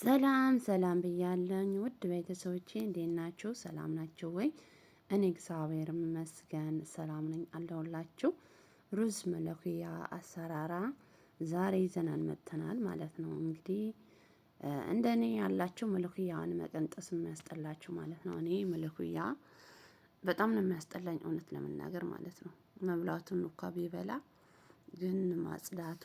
ሰላም ሰላም ብያለኝ ውድ ቤተሰቦቼ እንዴት ናችሁ? ሰላም ናችሁ ወይ? እኔ እግዚአብሔር ይመስገን ሰላም ነኝ አለሁላችሁ። ሩዝ መለኩያ አሰራራ ዛሬ ይዘናል መጥተናል ማለት ነው። እንግዲህ እንደኔ ያላችሁ መለኩያውን መቀንጠስ የሚያስጠላችሁ ማለት ነው። እኔ መለኩያ በጣም ነው የሚያስጠላኝ እውነት ለመናገር ማለት ነው። መብላቱን እንኳ ቢበላ ግን ማጽዳቱ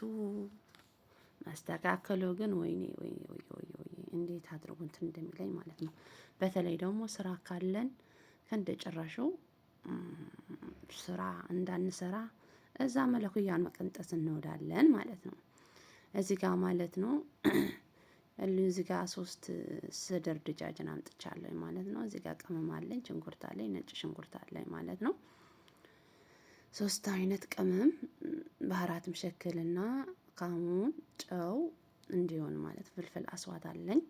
ማስተካከሉ ግን ወይኔ ወይኔ ወይኔ እንዴት አድርጎ እንትን እንደሚለኝ ማለት ነው። በተለይ ደግሞ ስራ ካለን ከእንደጨራሹ ስራ እንዳንሰራ እዛ መለኩያን መቀንጠስ እንወዳለን ማለት ነው። እዚህ ጋር ማለት ነው። እዚህ ጋር 3 ስድር ድጃጅን አምጥቻለሁ ማለት ነው። እዚህ ጋር ቅመም አለኝ፣ ሽንኩርት አለኝ፣ ነጭ ሽንኩርት አለኝ ማለት ነው። 3 አይነት ቅመም ባህራት መሸከልና ካሙን ጨው እንዲሆን ማለት ፍልፍል አስዋት አለኝ።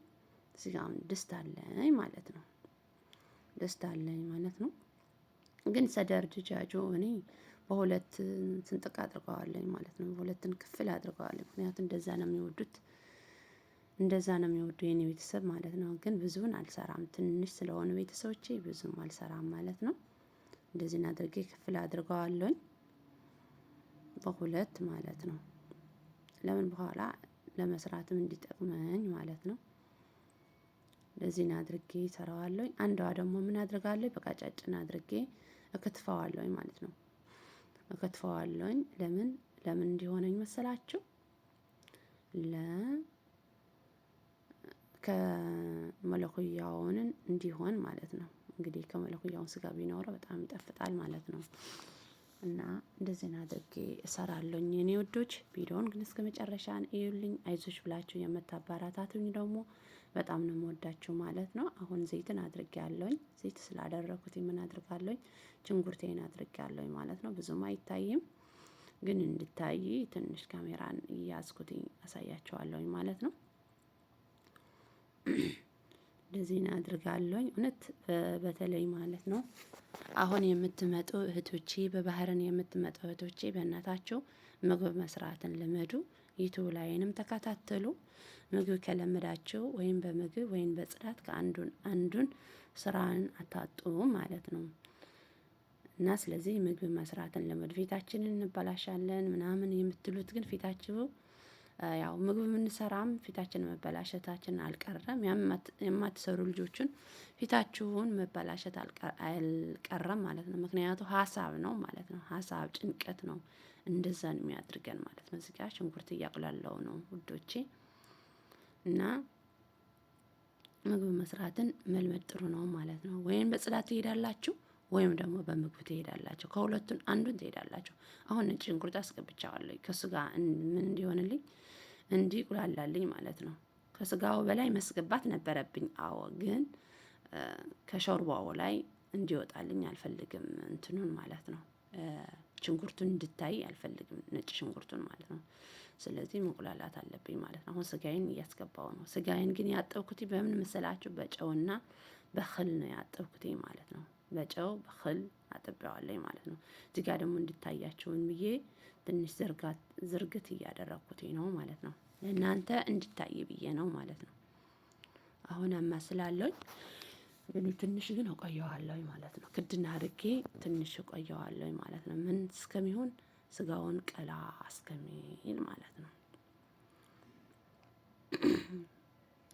እዚህ ጋር ድስት አለኝ ማለት ነው። ድስት አለኝ ማለት ነው። ግን ሰደር ድጃጆ እኔ በሁለት ስንጥቅ አድርገዋለኝ ማለት ነው። በሁለትን ክፍል አድርገዋለኝ ምክንያቱም እንደዛ ነው የሚወዱት። እንደዛ ነው የሚወዱ የኔ ቤተሰብ ማለት ነው። ግን ብዙውን አልሰራም ትንሽ ስለሆነ ቤተሰቦቼ ብዙም አልሰራም ማለት ነው። እንደዚህ አድርጌ ክፍል አድርገዋለኝ በሁለት ማለት ነው። ለምን በኋላ ለመስራትም እንዲጠቅመኝ ማለት ነው። ለዚህ አድርጌ እሰራዋለሁ። አንዷ ደግሞ ምን አድርጋለሁ በቃጫጭን አድርጌ እከትፈዋለሁ ማለት ነው። እከትፈዋለሁ ለምን እንዲሆነኝ መሰላችሁ? ከመለኩያውን እንዲሆን ማለት ነው። እንግዲህ ከመለኩያውን ስጋ ቢኖረው በጣም ይጠፍጣል ማለት ነው። እና እንደዚህ አድርጌ እሰራለሁኝ የኔ ውዶች። ቪዲዮውን ግን እስከመጨረሻ እዩልኝ። አይዞሽ ብላችሁ የምታባራታቱኝ ደግሞ በጣም ነው የምወዳችሁ ማለት ነው። አሁን ዘይትን አድርጌያለሁኝ። ዘይት ስላደረኩት ምን አድርጋለሁኝ ሽንኩርቴን አድርጌያለሁኝ ማለት ነው። ብዙም አይታይም ግን እንድታይ ትንሽ ካሜራን እያዝኩትኝ አሳያቸዋለሁኝ ማለት ነው። እንደዚህ አድርጋለሁኝ እውነት በተለይ ማለት ነው። አሁን የምትመጡ እህቶቼ በባህርን የምትመጡ እህቶቼ በእናታችሁ ምግብ መስራትን ልመዱ። ዩቲዩብ ላይንም ተከታተሉ። ምግብ ከለመዳችሁ ወይም በምግብ ወይም በጽዳት አንዱን ስራን አታጡም ማለት ነው። እና ስለዚህ ምግብ መስራትን ልመዱ። ፊታችንን እንበላሻለን ምናምን የምትሉት ግን ፊታችሁ ያው ምግብ የምንሰራም ፊታችን መበላሸታችን አልቀረም። የማትሰሩ ልጆችን ፊታችሁን መበላሸት አልቀረም ማለት ነው። ምክንያቱም ሀሳብ ነው ማለት ነው። ሀሳብ ጭንቀት ነው እንደዛ ነው የሚያደርገን ማለት ነው። እዚህ ጋር ሽንኩርት እያቁላላው ነው ውዶቼ። እና ምግብ መስራትን መልመድ ጥሩ ነው ማለት ነው። ወይም በጽዳት ትሄዳላችሁ ወይም ደግሞ በምግብ ትሄዳላችሁ። ከሁለቱን አንዱን ትሄዳላችሁ። አሁን ነጭ ሽንኩርት አስገብቻለሁ ከሱ ጋር ምን እንዲሆንልኝ እንዲቁላላልኝ ማለት ነው። ከስጋው በላይ መስገባት ነበረብኝ። አዎ ግን ከሾርባው ላይ እንዲወጣልኝ አልፈልግም እንትኑን ማለት ነው። ሽንኩርቱን እንድታይ አልፈልግም ነጭ ሽንኩርቱን ማለት ነው። ስለዚህ መቁላላት አለብኝ ማለት ነው። አሁን ስጋዬን እያስገባው ነው። ስጋዬን ግን ያጠብኩት በምን መሰላችሁ? በጨውና በክል ነው ያጠብኩት ማለት ነው። በጨው በክል አጥቤዋለሁ ማለት ነው። እዚህ ጋር ደግሞ እንድታያችሁን ብዬ ትንሽ ዝርግት እያደረኩት ነው ማለት ነው። ለእናንተ እንድታይ ብዬ ነው ማለት ነው። አሁን አማስላለሁ ግን ትንሽ ግን እቆየዋለሁ ማለት ነው። ክድና አድርጌ ትንሽ እቆየዋለሁ ማለት ነው። ምን እስከሚሆን ስጋውን ቀላ እስከሚል ማለት ነው።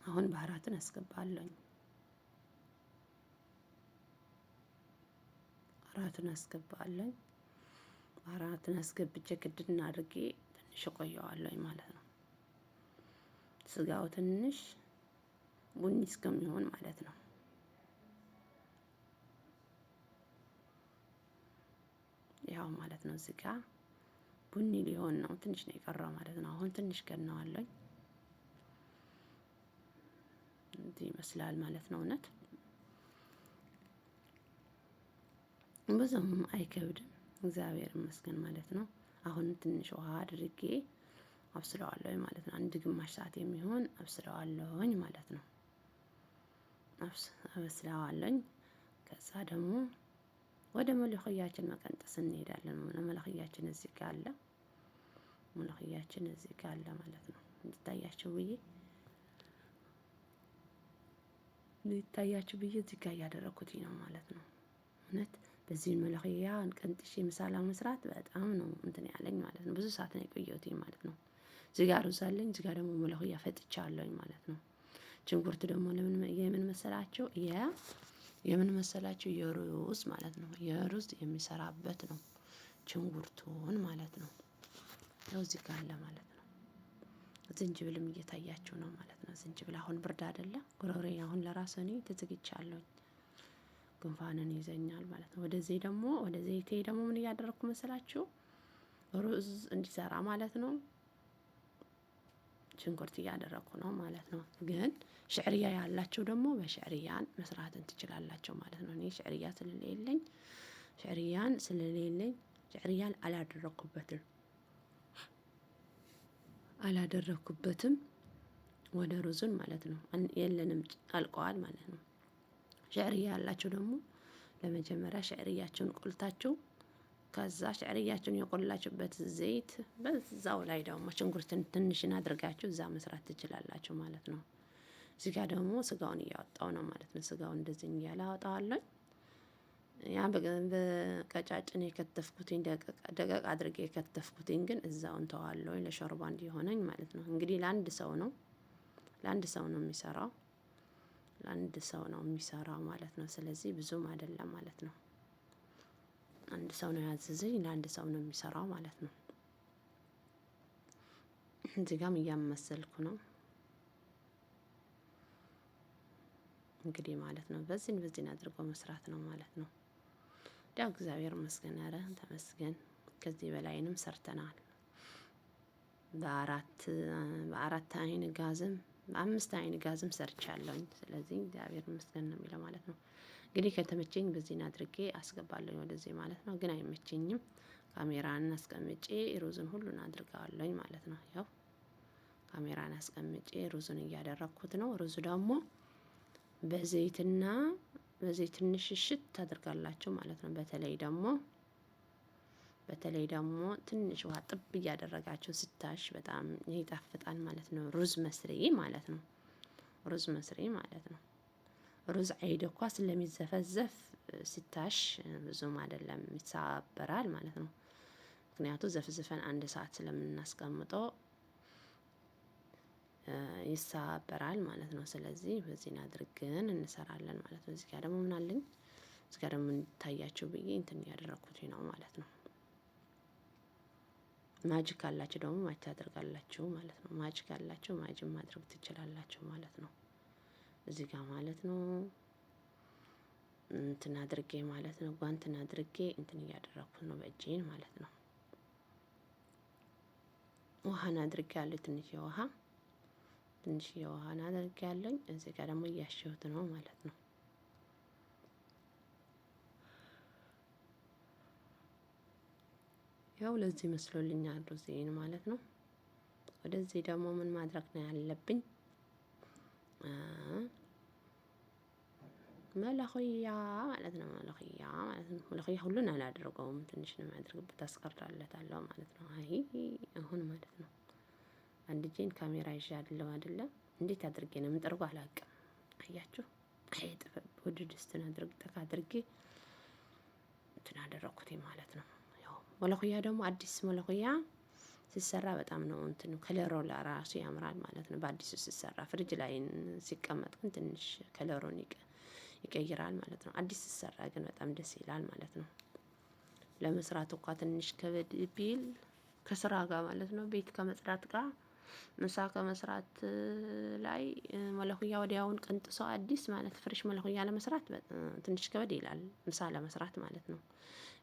አሁን ባህራትን አስገባለሁ። ባህራትን አስገባለሁ። ባህራትን አስገብቼ ክድና አድርጌ ትንሽ እቆየዋለሁ ማለት ነው። ስጋው ትንሽ ቡኒ እስከሚሆን ማለት ነው። ያው ማለት ነው እዚህ ጋር ቡኒ ሊሆን ነው ትንሽ ነው የቀረው ማለት ነው። አሁን ትንሽ ከድነዋለሁ። እንዲህ ይመስላል ማለት ነው። እውነት ብዙም አይከብድም እግዚአብሔር ይመስገን ማለት ነው። አሁን ትንሽ ውሃ አድርጌ አብስለዋለሁ ማለት ነው። አንድ ግማሽ ሰዓት የሚሆን አብስለዋለሁኝ ማለት ነው። አብስለዋለሁኝ ከዛ ደግሞ ወደ መለኩያችን መቀንጠስ እንሄዳለን። መለኩያችን እዚህ ጋር አለ። መለኩያችን እዚህ ጋር አለ ማለት ነው። እንድታያችሁ ብዬ ይታያችሁ ብዬ እዚህ ጋር እያደረኩት ነው ማለት ነው። እውነት በዚህ መለኪያ ቀንጥሼ ምሳላ መስራት በጣም ነው እንትን ያለኝ ማለት ነው። ብዙ ሰዓት ነው የቆየሁት ማለት ነው። እዚህ ጋር ሩዝ አለኝ፣ እዚህ ጋር ደግሞ መለኪያ ፈጥቻለሁኝ ማለት ነው። ሽንኩርት ደግሞ የምን መሰላቸው የምን መሰላቸው የሩዝ ማለት ነው። የሩዝ የሚሰራበት ነው ሽንኩርቱን ማለት ነው። ያው እዚህ ጋር አለ ማለት ነው። ዝንጅብልም እየታያችሁ ነው ማለት ነው። ዝንጅብል አሁን ብርድ አይደለ ጉሮሮዬ አሁን ለራሱ እኔ ተዘግቻለሁ። ጉንፋንን ይዘኛል ማለት ነው። ወደ ዘይቴ ደግሞ ምን እያደረኩ መሰላችሁ? ሩዝ እንዲሰራ ማለት ነው። ሽንኩርት እያደረኩ ነው ማለት ነው። ግን ሽዕርያ ያላችሁ ደግሞ በሽዕርያን መስራትን ትችላላችሁ ማለት ነው። እኔ ሽዕርያ ስለሌለኝ ሽዕርያን አላደረኩበትም ወደ ሩዙን ማለት ነው። የለንም አልቀዋል ማለት ነው። ሽዕርያ ያላችሁ ደግሞ ለመጀመሪያ ሽዕርያችሁን ቆልታችሁ ከዛ ሽዕርያችሁን የቆላችሁበት ዘይት በዛው ላይ ደግሞ ሽንኩርትን ትንሽን አድርጋችሁ እዛ መስራት ትችላላችሁ ማለት ነው። እዚህ ጋር ደግሞ ስጋውን እያወጣው ነው ማለት ነው። ስጋውን እንደዚህ እያለ አወጣዋለሁ። ያ በቀጫጭን የከተፍኩትኝ ደቀቅ አድርጌ የከተፍኩትኝ ግን እዛው እንተዋለሁ ለሾርባ እንዲሆነኝ ማለት ነው። እንግዲህ ለአንድ ሰው ነው የሚሰራው ማለት ነው። ስለዚህ ብዙም አይደለም ማለት ነው። አንድ ሰው ነው ያዘዘኝ፣ ለአንድ ሰው ነው የሚሰራው ማለት ነው። እዚህ ጋርም እያመሰልኩ ነው እንግዲህ ማለት ነው። በዚህን አድርጎ መስራት ነው ማለት ነው። ያው እግዚአብሔር ይመስገን፣ ኧረ ተመስገን። ከዚህ በላይንም ሰርተናል። በአራት አይን ጋዝም በአምስት አይን ጋዝም ሰርቻለሁኝ። ስለዚህ እግዚአብሔር ይመስገን ነው የሚለው ማለት ነው። እንግዲህ ከተመቸኝ በዚህን አድርጌ አስገባለሁ ወደዚህ ማለት ነው። ግን አይመቸኝም። ካሜራን አስቀምጬ ሩዝን ሁሉን አድርገዋለሁኝ ማለት ነው። ያው ካሜራን አስቀምጬ ሩዝን እያደረኩት ነው። ሩዙ ደግሞ በዘይት ትንሽ እሽት ታደርጋላችሁ ማለት ነው። በተለይ ደግሞ ትንሽ ውሃ ጥብ እያደረጋችሁ ስታሽ በጣም ይጣፍጣል ማለት ነው። ሩዝ መስሪ ማለት ነው። ሩዝ አይደኳ ስለሚዘፈዘፍ ሲታሽ ብዙም አይደለም ይሰባበራል ማለት ነው። ምክንያቱም ዘፍዝፈን 1 ሰዓት ስለምናስቀምጠው ይሰባበራል ማለት ነው። ስለዚህ በዚህን አድርገን እንሰራለን ማለት ነው። እዚህ ጋር ደግሞ ምን አለኝ? እዚህ ጋር ደግሞ እንታያችሁ ብዬ እንትን ያደረኩት ነው ማለት ነው። ማጅ ካላችሁ ደግሞ ማጅ ታደርጋላችሁ ማለት ነው። ማጅ ካላችሁ ማጅም ማድረግ ትችላላችሁ ማለት ነው። እዚህ ጋር ማለት ነው እንትን አድርጌ ማለት ነው። ጓንትን አድርጌ እንትን እያደረኩ ነው በእጄን ማለት ነው። ውሃን አድርጌያለሁ። ትንሽ የውሃን አድርጌያለሁ። እዚህ ጋር ደግሞ እያሸሁት ነው ማለት ነው። ያው ለዚህ መስሎልኛል ሩዜን ማለት ነው። ወደዚህ ደግሞ ምን ማድረግ ነው ያለብኝ? መለኺያ ማለት ነው። መለኺያ ሁሉን አላደርገውም፣ ትንሽ ነው የሚያደርግበት፣ አስቀራለታለሁ ማለት ነው። አሁን ማለት ነው አንድ እጄን ካሜራ ይዣለሁ አይደለም። እንዴት አድርጌ ነው የምጠርገው አላውቅም። አያችሁ፣ ጥበብ ወደ ድስትን አድርጌ እንትን አደረኩት ማለት ነው። ያው መለኺያ ደግሞ አዲስ መለኺያ ሲሰራ በጣም ነው እንትን ከለሩ ለራሱ ያምራል ማለት ነው። በአዲሱ ሲሰራ ፍሪጅ ላይ ሲቀመጥ ግን ትንሽ ከለሩን ይቀይራል ማለት ነው። አዲስ ሲሰራ ግን በጣም ደስ ይላል ማለት ነው። ለመስራት እንኳን ትንሽ ከበድ ቢል ከስራ ጋር ማለት ነው፣ ቤት ከመጽዳት ጋር ምሳ ከመስራት ላይ መለኺያ ወዲያውን ቀንጥሶ አዲስ ማለት ፍሬሽ መለኺያ ለመስራት ትንሽ ከበድ ይላል፣ ምሳ ለመስራት ማለት ነው።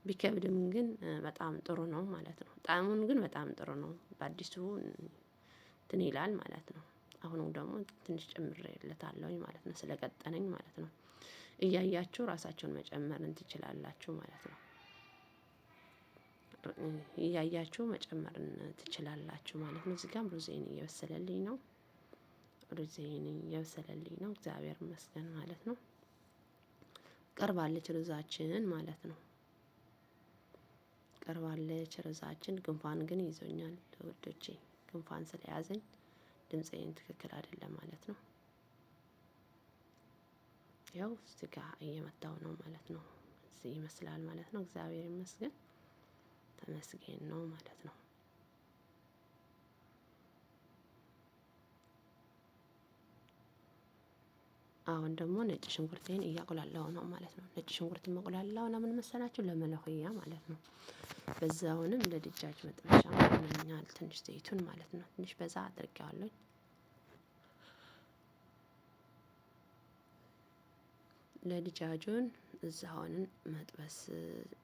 ቢከብድም ግን በጣም ጥሩ ነው ማለት ነው። ጣዕሙን ግን በጣም ጥሩ ነው። በአዲሱ እንትን ይላል ማለት ነው። አሁንም ደግሞ ትንሽ ጨምሬለታለሁኝ ማለት ነው፣ ስለቀጠነኝ ማለት ነው። እያያችሁ ራሳቸውን መጨመርን ትችላላችሁ ማለት ነው። እያያችሁ መጨመርን ትችላላችሁ ማለት ነው። እዚህ ጋር ሩዜን እየበሰለልኝ ነው። እግዚአብሔር ይመስገን ማለት ነው። ቀርባለች ሩዛችን ማለት ነው። ሩዛችን። ጉንፋን ግን ይዞኛል ውዶቼ። ጉንፋን ስለያዘኝ ድምፄን ትክክል አይደለም ማለት ነው። ያው እዚህ ጋር እየመታው ነው ማለት ነው። እዚህ ይመስላል ማለት ነው። እግዚአብሔር ይመስገን ተመስገን ነው ማለት ነው። አሁን ደግሞ ነጭ ሽንኩርቴን እያቁላላው ነው ማለት ነው። ነጭ ሽንኩርት መቁላላው ለምን መሰላችሁ? ለመለሆያ ማለት ነው። በዛውንም ለድጃጅ መጥበሻ ይሆነኛል። ትንሽ ዘይቱን ማለት ነው ትንሽ በዛ አድርጌዋለሁ። ለድጃጁን እዛውን መጥበስ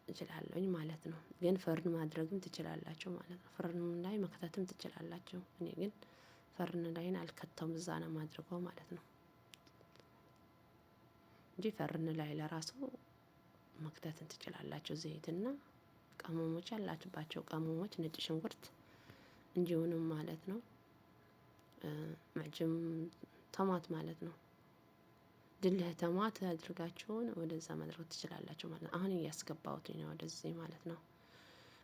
እችላለሁኝ ማለት ነው። ግን ፈርን ማድረግም ትችላላችሁ ማለት ነው። ፈርን ላይ መክተትም ትችላላችሁ። እኔ ግን ፈርን ላይን አልከተውም፣ እዛ ነው ማድረገው ማለት ነው እንጂ ፈርን ላይ ለራሱ መክተትን ትችላላችሁ። ዘይትና ቅመሞች ያላችሁባቸው ቅመሞች፣ ነጭ ሽንኩርት እንዲሁንም ማለት ነው ማጅም ቶማት ማለት ነው ድልህ ተማት አድርጋችሁን ወደዛ ማድረግ ትችላላችሁ ማለት ነው። አሁን እያስገባሁት ነው ወደዚህ ማለት ነው።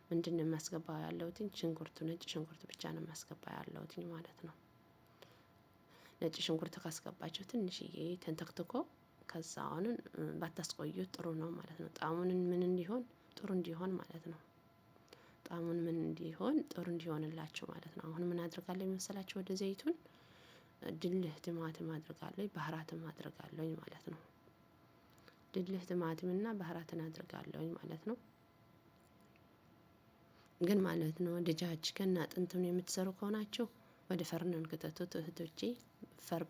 ምንድነው የማስገባው ያለሁት? ሽንኩርቱ ነጭ ሽንኩርት ብቻ ነው የማስገባው ያለሁት ማለት ነው። ነጭ ሽንኩርት ካስገባችሁ ትንሽዬ ተንተክትኮ ከዛ አሁን ባታስቆዩት ጥሩ ነው ማለት ነው። ጣዕሙን ምን እንዲሆን ጥሩ እንዲሆን ማለት ነው። ጣዕሙን ምን እንዲሆን ጥሩ እንዲሆንላችሁ ማለት ነው። አሁን ምን አድርጋለሁ መሰላችሁ? ወደ ዘይቱን ድልህ ቲማቲም አድርጋለሁ፣ ባህራትም አድርጋለሁ ማለት ነው። ድልህ ቲማቲምና ባህራትን አድርጋለሁ ማለት ነው። ግን ማለት ነው ድጃጅ ከና አጥንቱን የምትሰሩ ከሆናችሁ ወደ ፈርነን ከተቱት እህቶቼ፣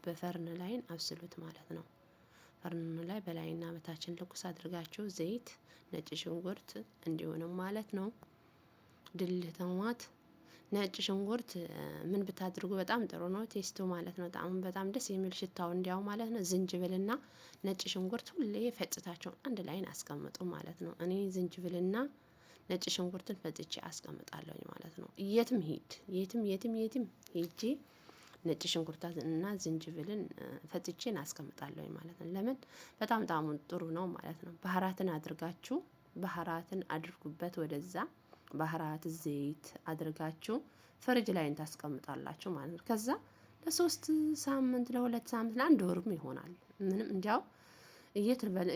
በፈርን ላይን አብስሉት ማለት ነው። ፈርን ላይ በላይና በታችን ልኩስ አድርጋችሁ ዘይት፣ ነጭ ሽንኩርት እንዲሆንም ማለት ነው ድልህ ተማት ነጭ ሽንኩርት ምን ብታድርጉ በጣም ጥሩ ነው ቴስቱ ማለት ነው። ጣዕሙ በጣም ደስ የሚል ሽታው እንዲያው ማለት ነው። ዝንጅብልና ነጭ ሽንኩርት ሁሌ ፈጭታቸው አንድ ላይ አስቀምጡ ማለት ነው። እኔ ዝንጅብልና ነጭ ሽንኩርትን ፈጭቼ አስቀምጣለሁ ማለት ነው። የትም ሂድ የትም ሄጄ ነጭ ሽንኩርታት እና ዝንጅብልን ፈጭቼን አስቀምጣለሁ ማለት ነው። ለምን በጣም ጣዕሙን ጥሩ ነው ማለት ነው። ባህራትን አድርጋችሁ ባህራትን አድርጉበት ወደዛ ባህራት ዘይት አድርጋችሁ ፍሪጅ ላይ ታስቀምጣላችሁ ማለት ነው። ከዛ ለሶስት ሳምንት ለሁለት ሳምንት ለአንድ ወርም ይሆናል። ምንም እንዲያው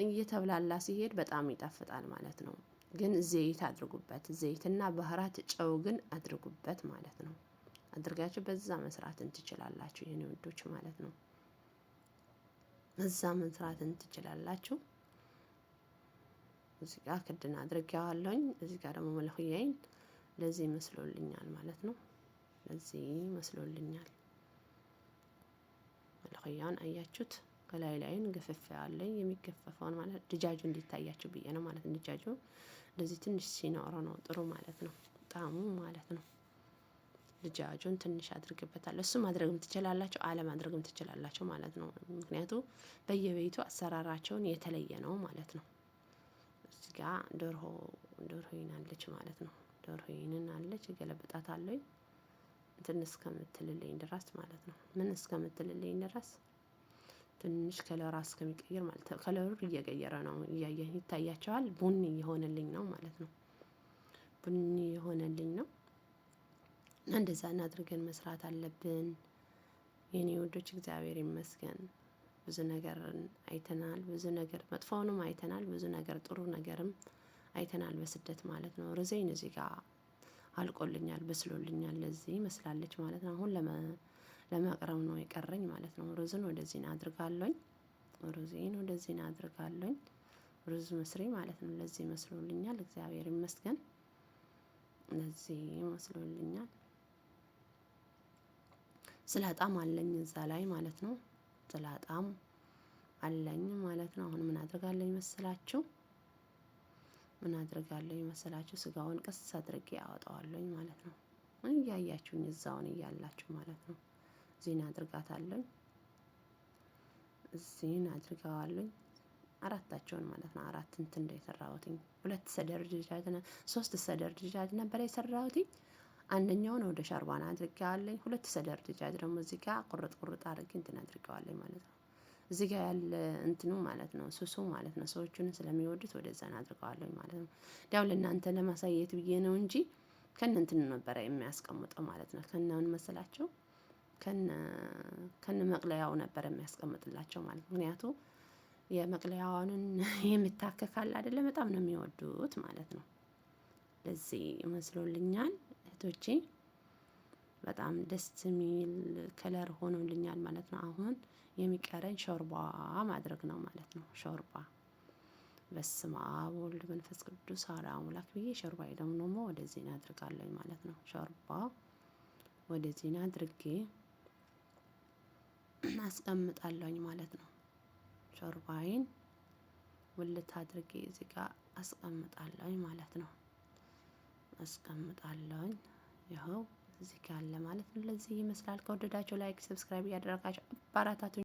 እየተብላላ ሲሄድ በጣም ይጣፍጣል ማለት ነው። ግን ዘይት አድርጉበት፣ ዘይትና ባህራት ጨው ግን አድርጉበት ማለት ነው። አድርጋችሁ በዛ መስራትን ትችላላችሁ የኔ ውዶች ማለት ነው። በዛ መስራትን ትችላላችሁ። እዚህ ጋር ክድና አድርጌዋለሁኝ። እዚህ ጋር ደግሞ መልህያዬን ለዚህ መስሎልኛል ማለት ነው። ለዚህ መስሎልኛል መልህያውን አያችሁት? ከላይ ላይን ገፈፍ ያለኝ የሚገፈፈውን ማለት ድጃጁ እንዲታያችሁ ብዬ ነው ማለት ነው። ድጃጁ እንደዚህ ትንሽ ሲኖረው ነው ጥሩ ማለት ነው ጣዕሙ ማለት ነው። ድጃጁን ትንሽ አድርግበታለሁ። እሱ ማድረግም ትችላላችሁ፣ አለማድረግም ትችላላችሁ ማለት ነው። ምክንያቱም በየቤቱ አሰራራቸውን የተለየ ነው ማለት ነው። እዚህ ጋር ዶሮዬን አለች ማለት ነው። ዶሮዬን አለች ገለብጣታለሁ እንትን እስከምትልልኝ ድረስ ማለት ነው። ምን እስከምትልልኝ ድረስ ትንሽ ከለሯ እስከሚቀየር ማለት ነው። ከለሩ እየቀየረ ነው እያየህ ይታያቸዋል። ቡኒ የሆነልኝ ነው ማለት ነው። ቡኒ የሆነልኝ ነው። እንደዛ እናድርገን መስራት አለብን የኔ ወዶች። እግዚአብሔር ይመስገን ብዙ ነገር አይተናል። ብዙ ነገር መጥፎውንም አይተናል። ብዙ ነገር ጥሩ ነገርም አይተናል በስደት ማለት ነው። ሩዜን እዚህ ጋር አልቆልኛል፣ በስሎልኛል። ለዚህ መስላለች ማለት ነው። አሁን ለማቅረብ ነው የቀረኝ ማለት ነው። ሩዝን ወደዚህ አድርጋለሁኝ። ሩዜን ወደዚህ አድርጋለሁኝ። ሩዝ መስሪ ማለት ነው። ለዚህ መስሎልኛል። እግዚአብሔር ይመስገን ለዚህ መስሎልኛል። ስላጣም አለኝ እዛ ላይ ማለት ነው። ስላጣም አለኝ ማለት ነው። አሁን ምን አድርጋለሁ መሰላችሁ? ስጋውን ቀስ አድርጌ አወጣዋለሁ ማለት ነው። እያያችሁኝ እዛውን እያላችሁ ማለት ነው። ዜና አድርጋታለሁ። እዚህን አድርገዋለሁ። አራታቸውን ማለት ነው። አራት እንትን እንደሰራሁትኝ ሁለት ሰደር ድጃጅ ሶስት ሰደር ድጃጅ ነበር የሰራሁትኝ። አንደኛውን ወደ ሻርባና አድርጌዋለሁ። ሁለት ሰደር ድጃጅ ደግሞ እዚህ ጋር ቁርጥ አድርጌ እንትን አድርጌዋለሁ ማለት ነው። እዚህ ጋር ያለ እንትኑ ማለት ነው ሱሱ ማለት ነው። ሰዎቹን ስለሚወዱት ወደዛ አድርገዋለሁ ማለት ነው። ያው ለእናንተ ለማሳየት ብዬ ነው እንጂ ከነ እንትኑ ነበረ የሚያስቀምጠው ማለት ነው። ከነ ምን መሰላችሁ? ከነ መቅለያው ነበር የሚያስቀምጥላቸው ማለት ነው። ምክንያቱም የመቅለያውን የሚታከካል አይደለ? በጣም ነው የሚወዱት ማለት ነው። ለዚህ ይመስሎልኛል እህቶቼ፣ በጣም ደስ የሚል ከለር ሆኖልኛል ማለት ነው። አሁን የሚቀረኝ ሾርባ ማድረግ ነው ማለት ነው። ሾርባ በስመ አብ ወልድ መንፈስ ቅዱስ አሐዱ አምላክ ብዬ ሾርባዬ ደግሞ ወደዚህ አድርጋለሁ ማለት ነው። ሾርባ ወደዚህ አድርጌ አስቀምጣለሁኝ ማለት ነው። ሾርባዬን ውልት አድርጌ እዚህ ጋር አስቀምጣለሁኝ ማለት ነው። አስቀምጣለሁኝ ይኸው እዚህ ጋር አለ ማለት ነው። ለዚህ ይመስላል። ከወደዳችሁ ላይክ፣ ሰብስክራይብ እያደረጋችሁ አባራታቱ